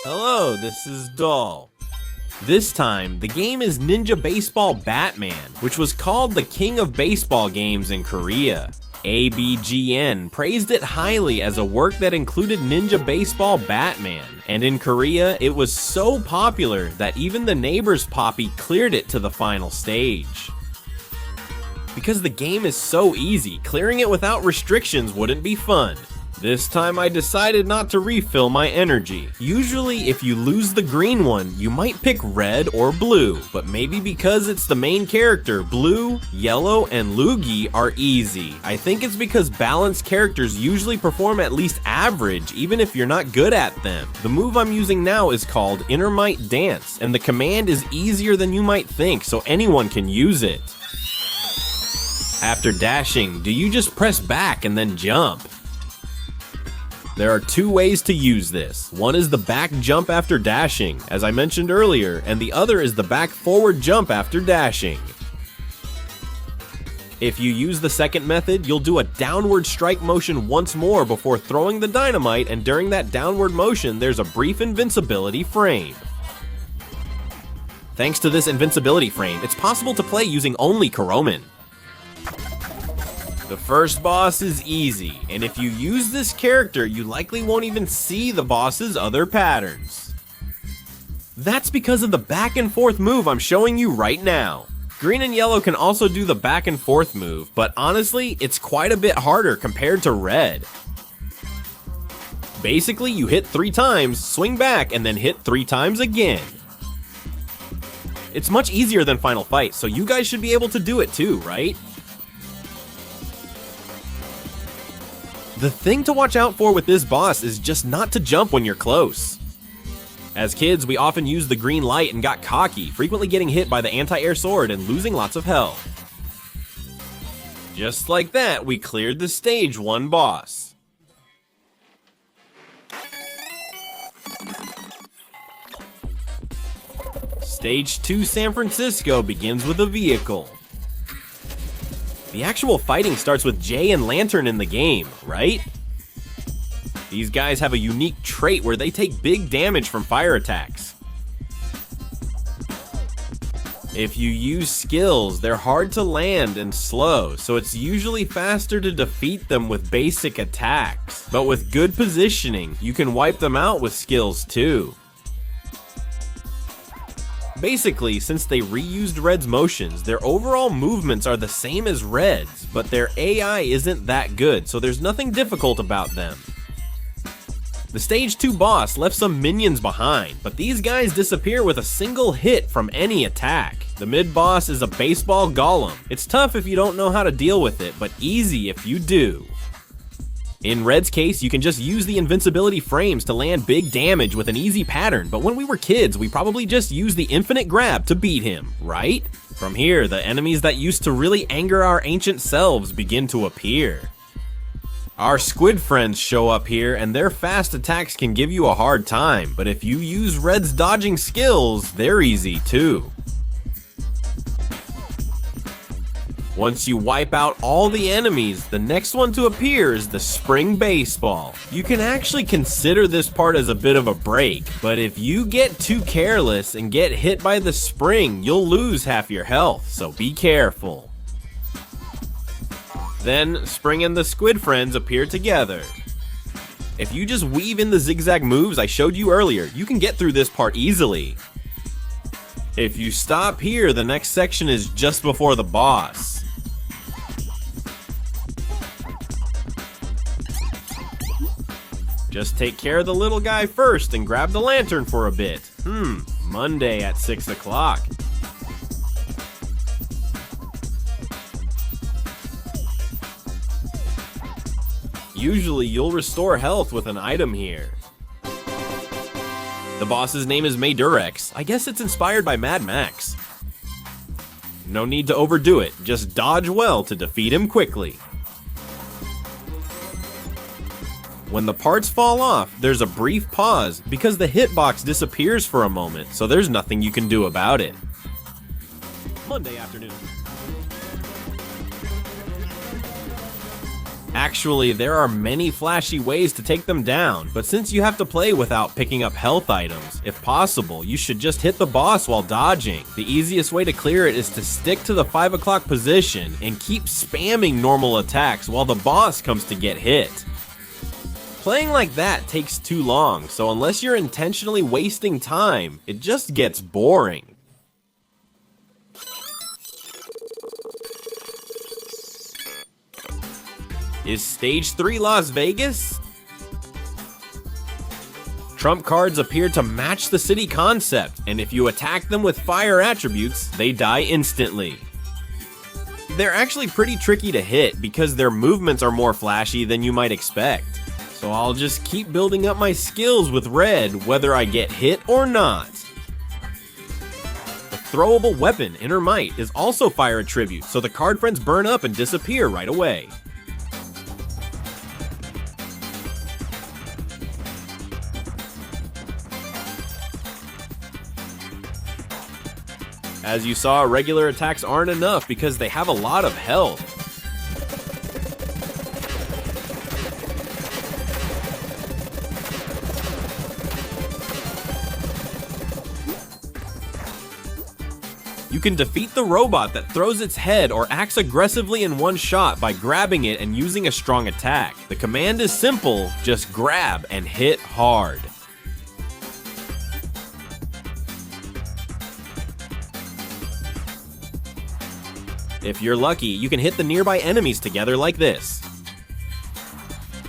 Hello, this is Doll. This time, the game is Ninja Baseball Batman, which was called the king of baseball games in Korea. ABGN praised it highly as a work that included Ninja Baseball Batman, and in Korea, it was so popular that even the neighbor's Poppy cleared it to the final stage. Because the game is so easy, clearing it without restrictions wouldn't be fun. This time I decided not to refill my energy. Usually if you lose the green one, you might pick red or blue, but maybe because it's the main character, blue, yellow, and Loogie are easy. I think it's because balanced characters usually perform at least average, even if you're not good at them. The move I'm using now is called Inner Might Dance, and the command is easier than you might think, so anyone can use it. After dashing, do you just press back and then jump? There are two ways to use this. One is the back jump after dashing, as I mentioned earlier, and the other is the back forward jump after dashing. If you use the second method, you'll do a downward strike motion once more before throwing the dynamite, and during that downward motion, there's a brief invincibility frame. Thanks to this invincibility frame, it's possible to play using only Kuromin. The first boss is easy, and if you use this character, you likely won't even see the boss's other patterns. That's because of the back and forth move I'm showing you right now. Green and yellow can also do the back and forth move, but honestly, it's quite a bit harder compared to red. Basically, you hit 3 times, swing back, and then hit 3 times again. It's much easier than Final Fight, so you guys should be able to do it too, right? The thing to watch out for with this boss is just not to jump when you're close. As kids, we often used the green light and got cocky, frequently getting hit by the anti-air sword and losing lots of health. Just like that, we cleared the stage 1 boss. Stage 2 San Francisco begins with a vehicle. The actual fighting starts with Jay and Lantern in the game, right? These guys have a unique trait where they take big damage from fire attacks. If you use skills, they're hard to land and slow, so it's usually faster to defeat them with basic attacks. But with good positioning, you can wipe them out with skills too. Basically, since they reused Red's motions, their overall movements are the same as Red's, but their AI isn't that good, so there's nothing difficult about them. The Stage 2 boss left some minions behind, but these guys disappear with a single hit from any attack. The mid-boss is a baseball golem. It's tough if you don't know how to deal with it, but easy if you do. In Red's case, you can just use the invincibility frames to land big damage with an easy pattern, but when we were kids, we probably just used the infinite grab to beat him, right? From here, the enemies that used to really anger our ancient selves begin to appear. Our squid friends show up here, and their fast attacks can give you a hard time, but if you use Red's dodging skills, they're easy too. Once you wipe out all the enemies, the next one to appear is the spring baseball. You can actually consider this part as a bit of a break, but if you get too careless and get hit by the spring, you'll lose half your health, so be careful. Then, Spring and the Squid Friends appear together. If you just weave in the zigzag moves I showed you earlier, you can get through this part easily. If you stop here, the next section is just before the boss. Just take care of the little guy first and grab the lantern for a bit. Monday at 6 o'clock. Usually you'll restore health with an item here. The boss's name is Maydurex. I guess it's inspired by Mad Max. No need to overdo it, just dodge well to defeat him quickly. When the parts fall off, there's a brief pause because the hitbox disappears for a moment, so there's nothing you can do about it. Monday afternoon. Actually, there are many flashy ways to take them down, but since you have to play without picking up health items, if possible, you should just hit the boss while dodging. The easiest way to clear it is to stick to the 5 o'clock position and keep spamming normal attacks while the boss comes to get hit. Playing like that takes too long, so unless you're intentionally wasting time, it just gets boring. Is Stage 3 Las Vegas? Trump cards appear to match the city concept, and if you attack them with fire attributes, they die instantly. They're actually pretty tricky to hit because their movements are more flashy than you might expect. So I'll just keep building up my skills with red whether I get hit or not. The throwable weapon, Inner Might, is also fire attribute, so the card friends burn up and disappear right away. As you saw, regular attacks aren't enough because they have a lot of health. You can defeat the robot that throws its head or acts aggressively in one shot by grabbing it and using a strong attack. The command is simple, just grab and hit hard. If you're lucky, you can hit the nearby enemies together like this.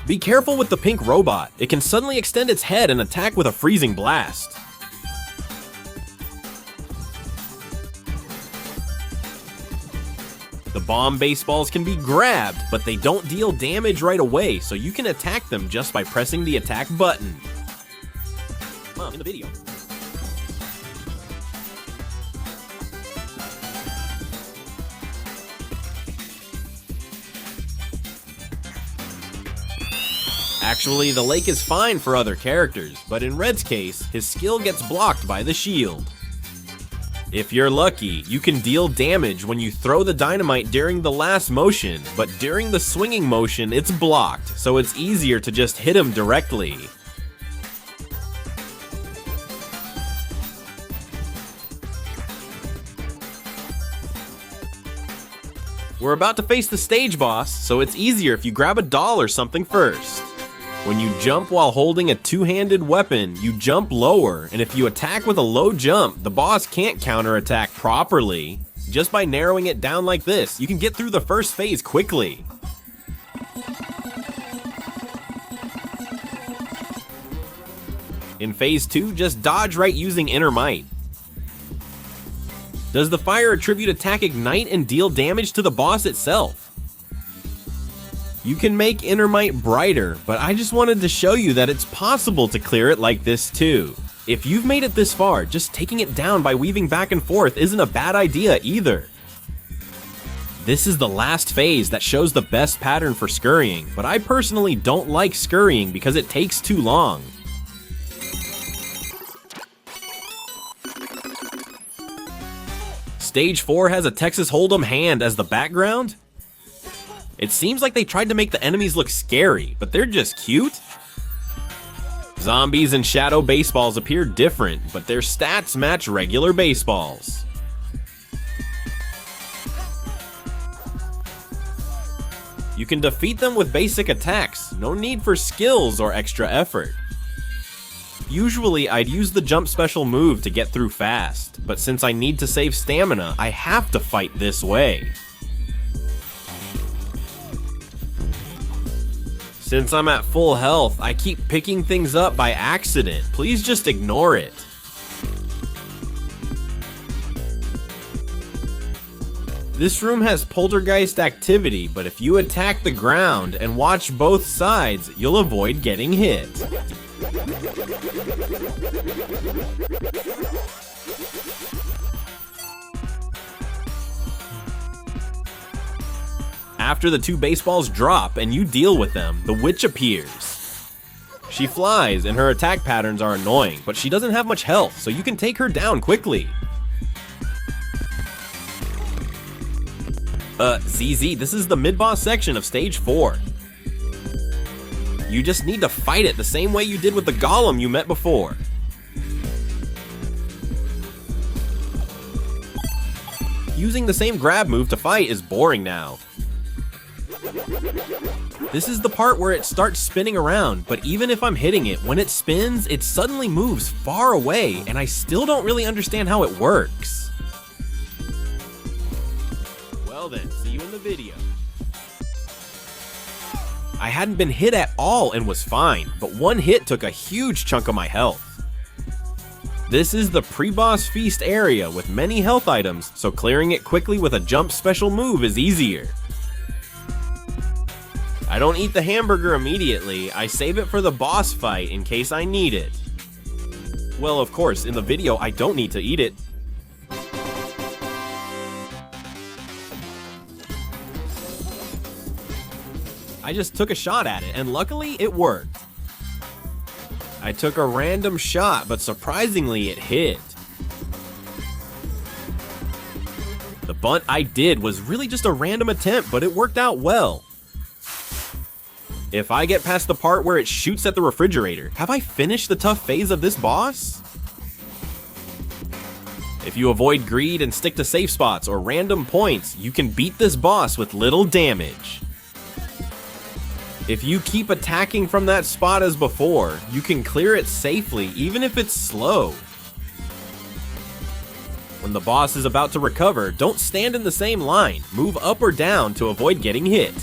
Be careful with the pink robot. It can suddenly extend its head and attack with a freezing blast. The bomb baseballs can be grabbed, but they don't deal damage right away, so you can attack them just by pressing the attack button. Mom, in the video. Actually, the lake is fine for other characters, but in Red's case, his skill gets blocked by the shield. If you're lucky, you can deal damage when you throw the dynamite during the last motion, but during the swinging motion, it's blocked, so it's easier to just hit him directly. We're about to face the stage boss, so it's easier if you grab a doll or something first. When you jump while holding a two-handed weapon, you jump lower, and if you attack with a low jump, the boss can't counterattack properly. Just by narrowing it down like this, you can get through the first phase quickly. In phase 2, just dodge right using Inner Might. Does the fire attribute attack ignite and deal damage to the boss itself? You can make Inner Might brighter, but I just wanted to show you that it's possible to clear it like this too. If you've made it this far, just taking it down by weaving back and forth isn't a bad idea either. This is the last phase that shows the best pattern for scurrying, but I personally don't like scurrying because it takes too long. Stage 4 has a Texas Hold'em hand as the background? It seems like they tried to make the enemies look scary, but they're just cute. Zombies and shadow baseballs appear different, but their stats match regular baseballs. You can defeat them with basic attacks, no need for skills or extra effort. Usually I'd use the jump special move to get through fast, but since I need to save stamina, I have to fight this way. Since I'm at full health, I keep picking things up by accident. Please just ignore it. This room has poltergeist activity, but if you attack the ground and watch both sides, you'll avoid getting hit. After the two baseballs drop and you deal with them, the witch appears. She flies and her attack patterns are annoying, but she doesn't have much health, so you can take her down quickly. ZZ, this is the mid-boss section of Stage 4. You just need to fight it the same way you did with the golem you met before. Using the same grab move to fight is boring now. This is the part where it starts spinning around, but even if I'm hitting it, when it spins, it suddenly moves far away, and I still don't really understand how it works. Well then, see you in the video. I hadn't been hit at all and was fine, but one hit took a huge chunk of my health. This is the pre-boss feast area with many health items, so clearing it quickly with a jump special move is easier. I don't eat the hamburger immediately, I save it for the boss fight in case I need it. Well, of course, in the video I don't need to eat it. I just took a shot at it, and luckily it worked. I took a random shot, but surprisingly it hit. The bunt I did was really just a random attempt, but it worked out well. If I get past the part where it shoots at the refrigerator, have I finished the tough phase of this boss? If you avoid greed and stick to safe spots or random points, you can beat this boss with little damage. If you keep attacking from that spot as before, you can clear it safely even if it's slow. When the boss is about to recover, don't stand in the same line, move up or down to avoid getting hit.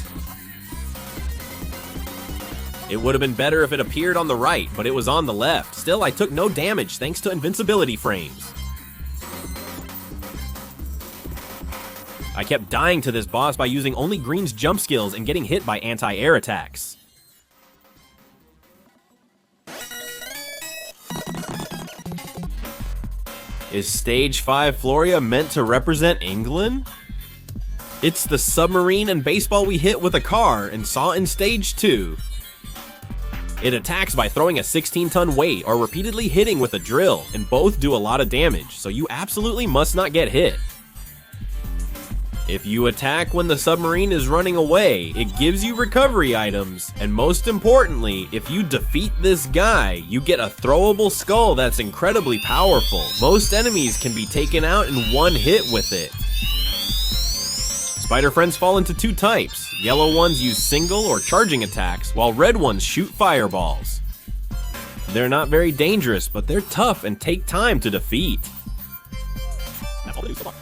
It would have been better if it appeared on the right, but it was on the left. Still, I took no damage thanks to invincibility frames. I kept dying to this boss by using only Green's jump skills and getting hit by anti-air attacks. Is Stage 5 Floria meant to represent England? It's the submarine and baseball we hit with a car and saw in Stage 2. It attacks by throwing a 16-ton weight or repeatedly hitting with a drill, and both do a lot of damage, so you absolutely must not get hit. If you attack when the submarine is running away, it gives you recovery items, and most importantly, if you defeat this guy, you get a throwable skull that's incredibly powerful. Most enemies can be taken out in one hit with it. Spider friends fall into two types. Yellow ones use single or charging attacks, while red ones shoot fireballs. They're not very dangerous, but they're tough and take time to defeat. That's all they do so far.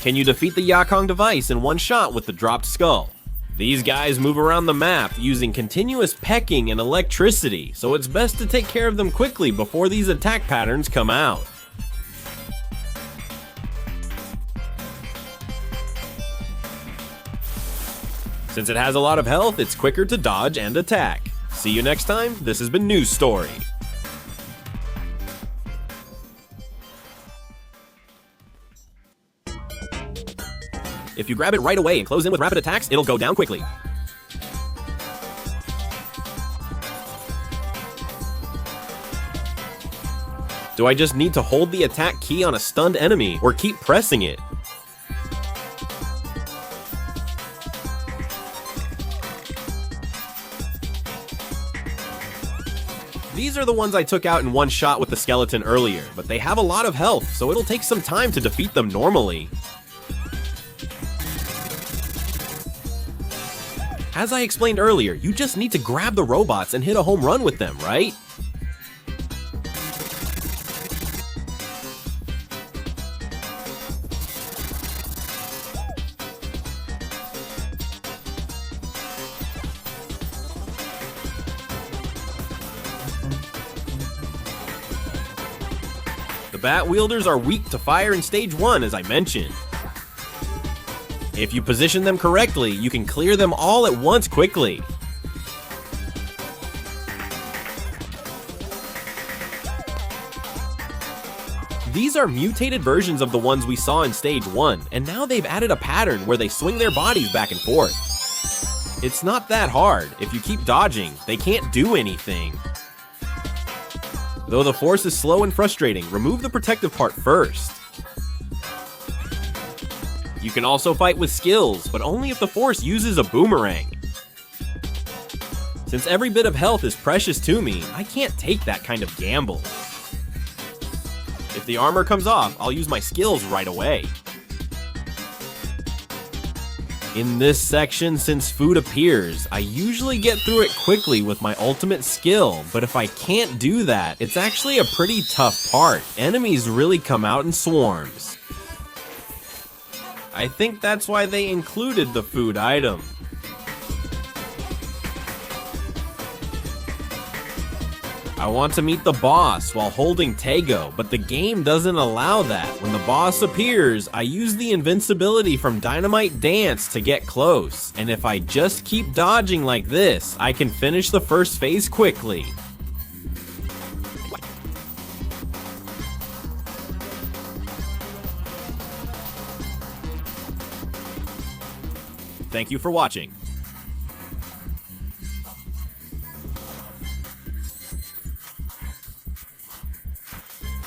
Can you defeat the Yakong device in one shot with the dropped skull? These guys move around the map using continuous pecking and electricity, so it's best to take care of them quickly before these attack patterns come out. Since it has a lot of health, it's quicker to dodge and attack. See you next time. This has been News Story. If you grab it right away and close in with rapid attacks, it'll go down quickly. Do I just need to hold the attack key on a stunned enemy, or keep pressing it? These are the ones I took out in one shot with the skeleton earlier, but they have a lot of health, so it'll take some time to defeat them normally. As I explained earlier, you just need to grab the robots and hit a home run with them, right? The bat wielders are weak to fire in Stage 1, as I mentioned. If you position them correctly, you can clear them all at once quickly. These are mutated versions of the ones we saw in Stage 1, and now they've added a pattern where they swing their bodies back and forth. It's not that hard. If you keep dodging, they can't do anything. Though the force is slow and frustrating, remove the protective part first. You can also fight with skills, but only if the force uses a boomerang. Since every bit of health is precious to me, I can't take that kind of gamble. If the armor comes off, I'll use my skills right away. In this section, since food appears, I usually get through it quickly with my ultimate skill, but if I can't do that, it's actually a pretty tough part. Enemies really come out in swarms. I think that's why they included the food item. I want to meet the boss while holding Tego, but the game doesn't allow that. When the boss appears, I use the invincibility from Dynamite Dance to get close, and if I just keep dodging like this, I can finish the first phase quickly. Thank you for watching.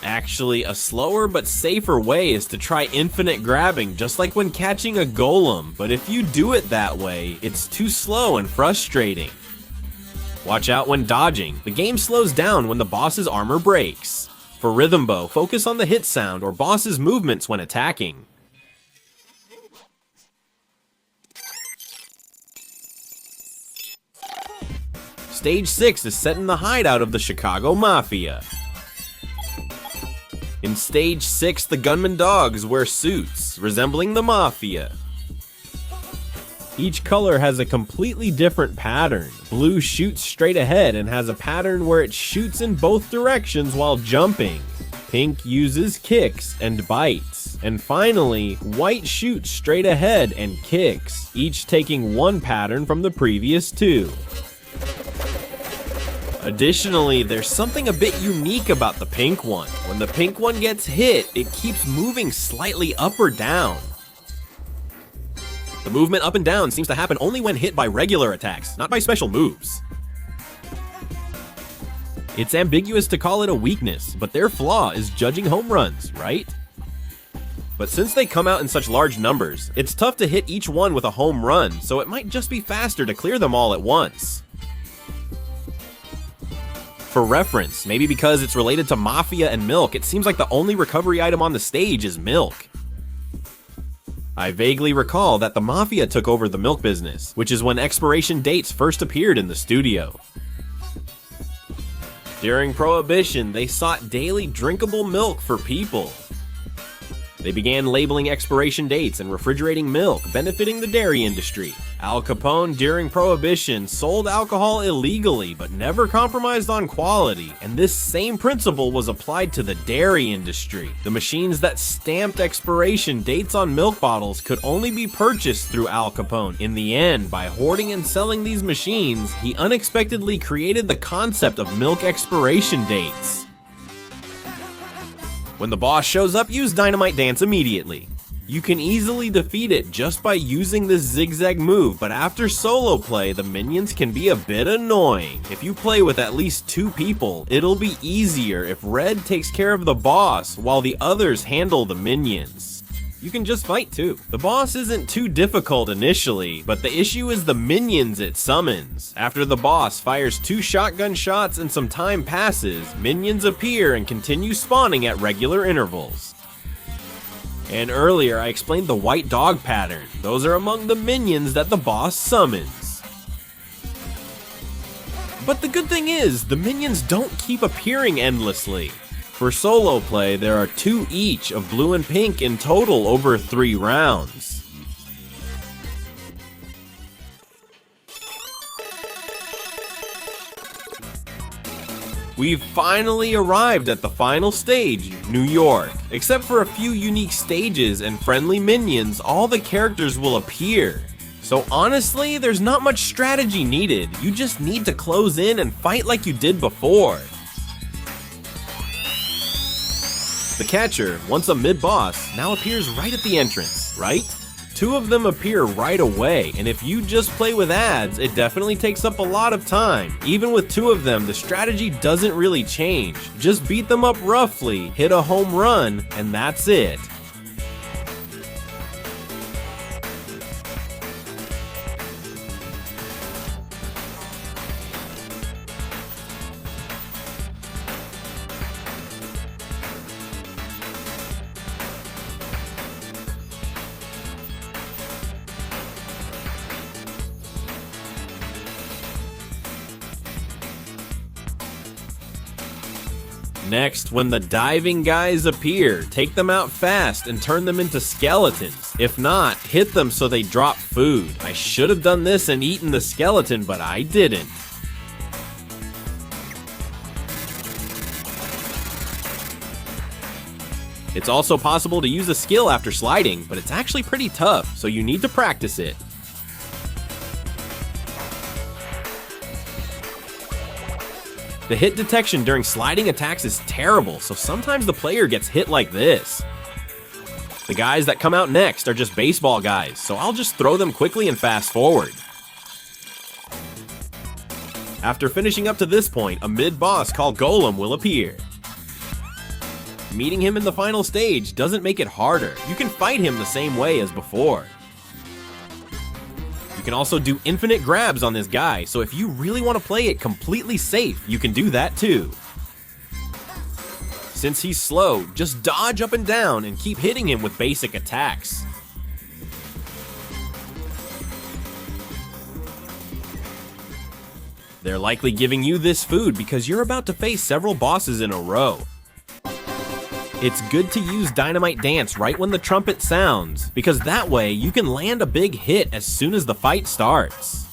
Actually, a slower but safer way is to try infinite grabbing, just like when catching a golem, but if you do it that way, it's too slow and frustrating. Watch out when dodging. The game slows down when the boss's armor breaks. For Rhythm Bow, focus on the hit sound or boss's movements when attacking. Stage 6 is set in the hideout of the Chicago Mafia. In Stage 6, the gunman dogs wear suits, resembling the Mafia. Each color has a completely different pattern. Blue shoots straight ahead and has a pattern where it shoots in both directions while jumping. Pink uses kicks and bites. And finally, white shoots straight ahead and kicks, each taking one pattern from the previous two. Additionally, there's something a bit unique about the pink one. When the pink one gets hit, it keeps moving slightly up or down. The movement up and down seems to happen only when hit by regular attacks, not by special moves. It's ambiguous to call it a weakness, but their flaw is judging home runs, right? But since they come out in such large numbers, it's tough to hit each one with a home run, so it might just be faster to clear them all at once. For reference, maybe because it's related to Mafia and milk, it seems like the only recovery item on the stage is milk. I vaguely recall that the Mafia took over the milk business, which is when expiration dates first appeared in the studio. During Prohibition, they sought daily drinkable milk for people. They began labeling expiration dates and refrigerating milk, benefiting the dairy industry. Al Capone, during Prohibition, sold alcohol illegally, but never compromised on quality, and this same principle was applied to the dairy industry. The machines that stamped expiration dates on milk bottles could only be purchased through Al Capone. In the end, by hoarding and selling these machines, he unexpectedly created the concept of milk expiration dates. When the boss shows up, use Dynamite Dance immediately. You can easily defeat it just by using this zigzag move, but after solo play, the minions can be a bit annoying. If you play with at least 2 people, it'll be easier if Red takes care of the boss while the others handle the minions. You can just fight too. The boss isn't too difficult initially, but the issue is the minions it summons. After the boss fires 2 shotgun shots and some time passes, minions appear and continue spawning at regular intervals. And earlier I explained the white dog pattern. Those are among the minions that the boss summons. But the good thing is, the minions don't keep appearing endlessly. For solo play, there are 2 each of blue and pink in total over 3 rounds. We've finally arrived at the final stage, New York. Except for a few unique stages and friendly minions, all the characters will appear. So honestly, there's not much strategy needed. You just need to close in and fight like you did before. The catcher, once a mid-boss, now appears right at the entrance, right? 2 of them appear right away, and if you just play with ads, it definitely takes up a lot of time. Even with 2 of them, the strategy doesn't really change. Just beat them up roughly, hit a home run, and that's it. Next, when the diving guys appear, take them out fast and turn them into skeletons. If not, hit them so they drop food. I should have done this and eaten the skeleton, but I didn't. It's also possible to use a skill after sliding, but it's actually pretty tough, so you need to practice it. The hit detection during sliding attacks is terrible, so sometimes the player gets hit like this. The guys that come out next are just baseball guys, so I'll just throw them quickly and fast forward. After finishing up to this point, a mid-boss called Golem will appear. Meeting him in the final stage doesn't make it harder. You can fight him the same way as before. You can also do infinite grabs on this guy, so if you really want to play it completely safe, you can do that too. Since he's slow, just dodge up and down and keep hitting him with basic attacks. They're likely giving you this food because you're about to face several bosses in a row. It's good to use Dynamite Dance right when the trumpet sounds, because that way you can land a big hit as soon as the fight starts.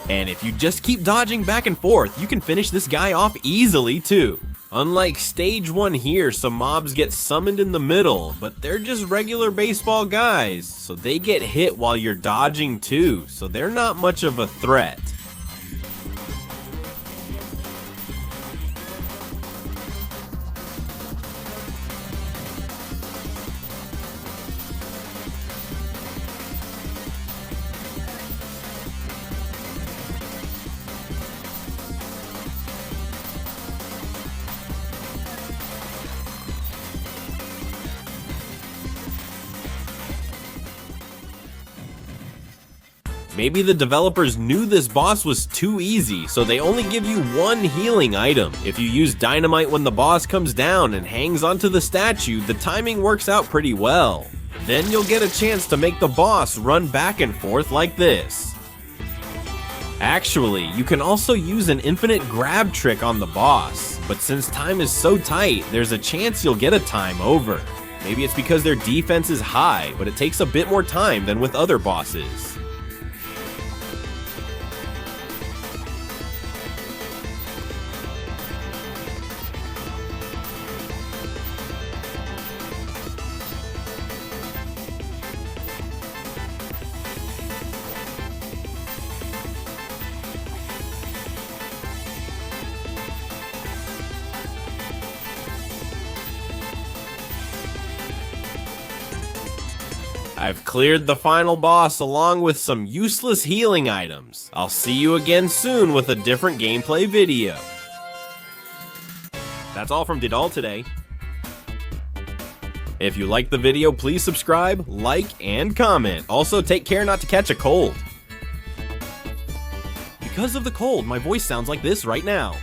And if you just keep dodging back and forth, you can finish this guy off easily too. Unlike stage 1 here, some mobs get summoned in the middle, but they're just regular baseball guys, so they get hit while you're dodging too, so they're not much of a threat. Maybe the developers knew this boss was too easy, so they only give you one healing item. If you use dynamite when the boss comes down and hangs onto the statue, the timing works out pretty well. Then you'll get a chance to make the boss run back and forth like this. Actually, you can also use an infinite grab trick on the boss, but since time is so tight, there's a chance you'll get a time over. Maybe it's because their defense is high, but it takes a bit more time than with other bosses. I've cleared the final boss along with some useless healing items. I'll see you again soon with a different gameplay video. That's all from Didal today. If you liked the video, please subscribe, like, and comment. Also, take care not to catch a cold. Because of the cold, my voice sounds like this right now.